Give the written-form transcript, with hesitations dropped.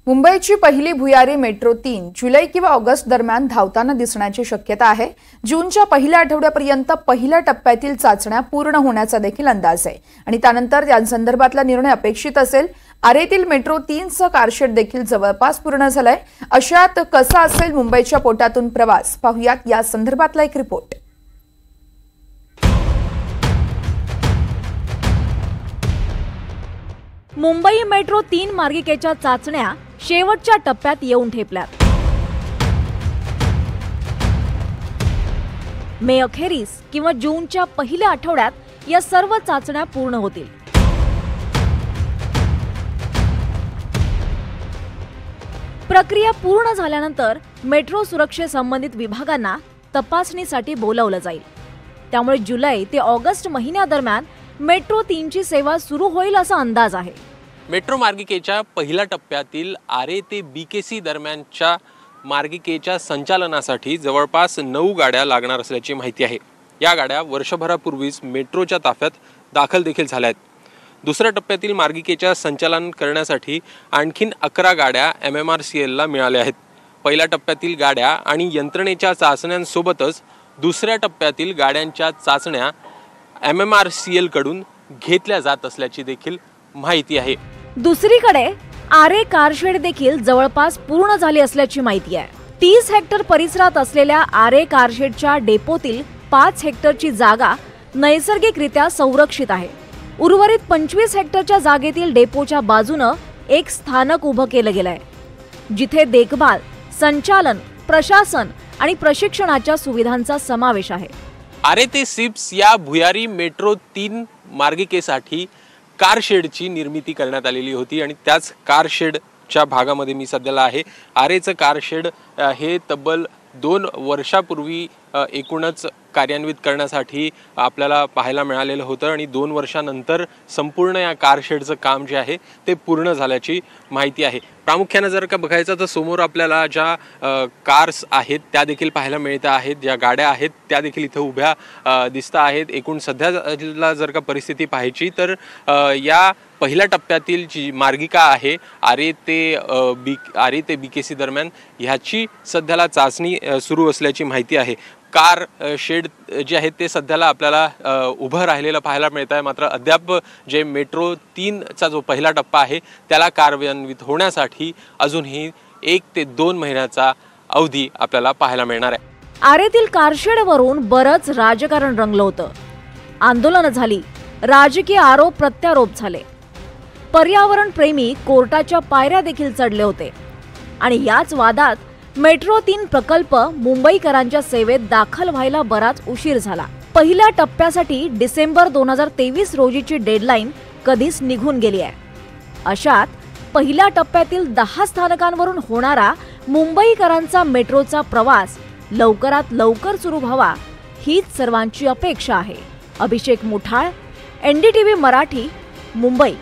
मुंबईची पहिली भुयारी मेट्रो 3 जुलै किंवा ऑगस्ट दरम्यान धावताना दिसण्याची शक्यता आहे। जूनच्या पहिल्या आठवड्यापर्यंत पहिल्या टप्प्यातील चाचण्या पूर्ण होण्याचा देखील अंदाज आहे आणि त्यानंतर या संदर्भातला निर्णय अपेक्षित असेल। आरेतील मेट्रो 3चं कारशेड देखील जवळपास पूर्ण झालंय। अशात कसा असेल मुंबईच्या पोटातून प्रवास, पाहूयात या संदर्भातला एक रिपोर्ट। मुंबई मेट्रो 3 मार्गिकेच्या चाचण्या शेवटच्या टप्प्यात येऊन ठेपल्यात। मे अखेरीस किंवा जूनच्या पहिल्या आठवड्यात या सर्व चाचण्या पूर्ण होतील। प्रक्रिया पूर्ण झाल्यानंतर मेट्रो सुरक्षेसंबंधित विभागांना तपासणीसाठी बोलावलं जाईल। त्यामुळे जुलै ते ऑगस्ट महिन्यादरम्यान मेट्रो 3ची सेवा सुरू होईल असा अंदाज आहे। मेट्रो मार्गिकेच्या पहिल्या टप्प्यातील आरे ते BKC दरम्यानच्या मार्गिकेच्या संचालनासाठी जवळपास 9 गाड्या लागणार असल्याची माहिती आहे। या गाड्या वर्षभरापूर्वीच मेट्रोच्या ताफ्यात दाखल देखील झाल्या आहेत। दुसऱ्या टप्प्यातील मार्गिकेच्या संचालन करण्यासाठी आणखीन 11 गाड्या MMRCLला मिळाल्या आहेत। पहिल्या टप्प्यातील गाड्या आणि यंत्रणेच्या चाचण्यांसोबतच दुसऱ्या टप्प्यातील गाड्यांच्या चाचण्या MMRCL कडून घेतल्या जात असल्याची देखील माहिती आहे। दुसरीकडे आरे कारशेड देखील जवळपास पूर्ण झाली असल्याची माहिती आहे। 30 हेक्टर परिसरात असलेल्या आरे कारशेडच्या डेपोतील 5 हेक्टरची जागा नैसर्गिकरित्या संरक्षित आहे। उर्वरित 25 हेक्टरच्या जागेतील डेपोच्या बाजूने एक स्थानक उभं केलं गेलंय, जिथे देखभाल, संचालन, प्रशासन आणि प्रशिक्षणाच्या सुविधांचा समावेश आहे। आरे ते सिप्स या भुयारी मेट्रो 3 मार्गिकेसाठी कारशेडची निर्मिती करण्यात आलेली होती आणि त्याच कारशेडच्या भागामध्ये मी सध्याला आहे। आरेचं कारशेड हे तब्बल 2 वर्षापूर्वी एकूणच कार्यान्वित करण्यासाठी आपल्याला पाहायला मिळालेलं होतं आणि 2 वर्षानंतर संपूर्ण या कारशेडचं काम जे आहे ते पूर्ण झाल्याची माहिती आहे। प्रामुख्याने जर का बघायचं तर समोर आपल्याला ज्या कार्स आहेत त्या देखील पाहायला मिळत आहेत, ज्या गाड्या आहेत त्या देखील इथं उभ्या दिसत आहेत। एकूण सध्याला जर का परिस्थिती पाहायची तर या पहिल्या टप्प्यातील जी मार्गिका आहे आरे ते BKC दरम्यान ह्याची सध्याला चाचणी सुरू असल्याची माहिती आहे। कार शेड जे आहे ते सध्याला आपल्याला उभं राहिलेलं पाहायला मिळत आहे। मात्र अद्याप जे मेट्रो 3चा जो पहिला टप्पा आहे त्याला कार्यान्वित होण्यासाठी अजूनही 1 ते 2 महिन्याचा अवधी आपल्याला पाहायला मिळणार आहे। आरेतील कारशेडवरून बरंच राजकारण रंगलं होतं। आंदोलनं झाली, राजकीय आरोप प्रत्यारोप झाले, पर्यावरण प्रेमी कोर्टाच्या पायऱ्या देखील चढले होते आणि याच वादात मेट्रो 3 प्रकल्प मुंबईकरांच्या सेवेत दाखल व्हायला बराच उशीर झाला। पहिल्या टप्प्यासाठी डिसेंबर 2023 रोजीची डेडलाईन कधीच निघून गेली आहे। अशात पहिल्या टप्प्यातील 10 स्थानकांवरून होणारा मुंबईकरांचा मेट्रोचा प्रवास लवकरात लवकर सुरू व्हावा हीच सर्वांची अपेक्षा आहे। अभिषेक मुठाळ, NDTV मराठी, मुंबई।